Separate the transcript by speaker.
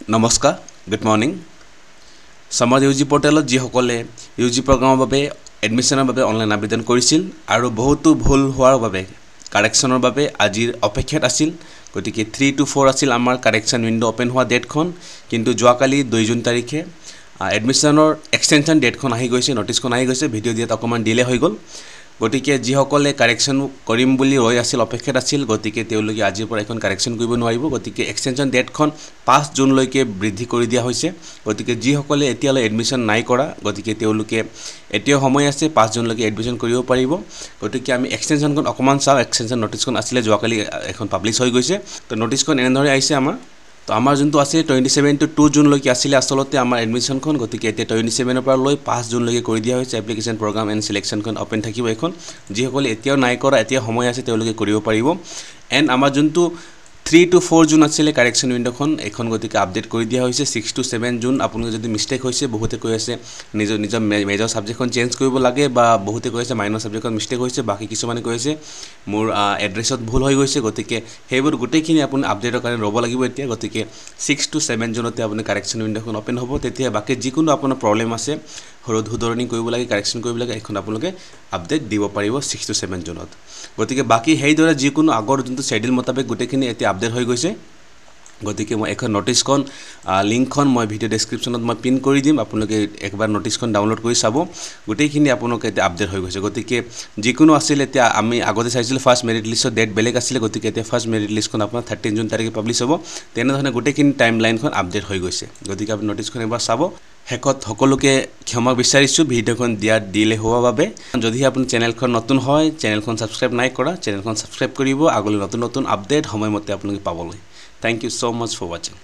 Speaker 1: নমস্কাৰ good morning সমাজ UG পোৰ্টেলত যিসকলে ইউজি প্ৰগ্ৰামৰ বাবে এডমিশ্যনৰ বাবে অনলাইন আবেদন কৰিছিল আৰু বহুতো ভুল হোৱাৰ বাবে কাৰেকশ্যনৰ বাবে আজিৰ অপেক্ষাত আছিল গতিকে 3 to 4 আছিল আমাৰ কাৰেকশ্যন উইন্ডো ওপেন হোৱা ডেটখন কিন্তু যোৱাকালি 2 জুন তাৰিখে এডমিশ্যনৰ এক্সটেনশন ডেটখন আহি গৈছে নটিছখন আহি গৈছে ভিডিঅ' দিয়াত অকমান ডিলে হৈ গ'ল গতিকে যিসকলে কাৰেকশ্যন কৰিম বুলি ৰৈ আছিল অপেক্ষাত আছিল গতিকে তেওঁলোকে আজিৰ পৰা এখন কাৰেকশ্যন কৰিব নোৱাৰিব গতিকে এক্সটেনশন ডেটখন 5 জুন লৈকে বৃদ্ধি কৰি দিয়া হৈছে গতিকে যিসকলে এতিয়ালৈ এডমিশ্যন নাই কৰা গতিকে তেওঁলোকে এতিয়া সময় আছে 5 জুন লৈকে এডমিশ্যন কৰিব পাৰিব গতিকে আমি এক্সটেনশনখন অকমান চাও এক্সটেনশন নটিছখন আছিলে যোৱাকালি এখন পাবলিছ হৈ গৈছে তো নটিছখন এনেদৰে আহিছে আমাৰ তো আমাৰ যোনটো আছে 27 to 2 জুন লৈকে আছিল আসলতে আমাৰ এডমিশ্যনখন গতিকে এতিয়া 27 ৰ পৰা লৈ 5 জুন লৈকে কৰি দিয়া হৈছে এপ্লিকেশন প্ৰগ্ৰাম এণ্ড সিলেকশনখন ওপেন থাকিব এখন যিসকলে এতিয়াও নাই কৰা এতিয়া সময় আছে তেওঁলোকে কৰিব পাৰিব এণ্ড আমাৰ যোনটো 3 to 4 জুন আছিল কাৰেকশ্যন উইন্ডোখন এখন গতিকে আপডেট কৰি দিয়া হৈছে 6 to 7 জুন আপোনালোকে যদি মিস্টেক হৈছে বহুতে কৈ আছে নিজৰ মেজৰ সাবজেক্টখন চেঞ্জ কৰিব লাগে বা বহুতে কৈ আছে মাইনৰ সাবজেক্টখন মিস্টেক হৈছে বাকি কিছুমানে কৈ আছে মোৰ এড্ৰেছত ভুল হৈ গৈছে গতিকে হেবোৰ গুটেখিনি আপুনি আপডেটৰ কাৰণে ৰব লাগিব এতিয়া গতিকে 6 to 7 জুনতে আপুনি কাৰেকশ্যন উইন্ডোখন ওপেন হ'ব তেতিয়া বাকি যিকোনো আপোনাৰ প্ৰবলেম আছে হৰধুদৰণি কৰিব লাগে কাৰেকশ্যন কৰিব লাগে এখন আপোনালোকে আপডেট দিব পাৰিব 6 to 7 জুনত গতিকে বাকি হেইদৰে যিকোনো আগৰ যোনটো শেডিউল মতাবেক গুটেখিনি এতিয়া আপডেট হৈ গৈছে গতিকে মই এখন নটিছখন লিংকখন মই ভিডিও ডেসক্ৰিপচনত মই পিন কৰি দিম আপোনালোকে একবাৰ নটিছখন ডাউনলোড কৰি চাব গুটেখিনি আপোনালোকে এতিয়া আপডেট হৈ গৈছে গতিকে যিকোনো আছিল এতিয়া আমি আগতে চাইছিল ফাৰ্স্ট মেৰিট লিষ্টৰ ডেট বেলেগ আছিল গতিকে এতিয়া ফাৰ্স্ট মেৰিট লিষ্টখন আপোনাৰ 13 জুন তাৰিখে পাবলিছ হ'ব তেনে ধৰণে গুটেখিনি টাইমলাইনখন আপডেট হৈ গৈছে গতিকে আপুনি নটিছখন এবাৰ চাব হেকত সকলোকে ক্ষমা বিচাৰিছো ভিডিওখন দিলে হোৱা বাবে যদি আপুনি চেনেলখন নতুন হয় চেনেলখন সাবস্ক্ৰাইব নাই কৰা চেনেলখন সাবস্ক্ৰাইব কৰিব আগলৈ নতুন আপডেট সময়মতে আপোনালোকে পাবলৈ Thank you so much for watching.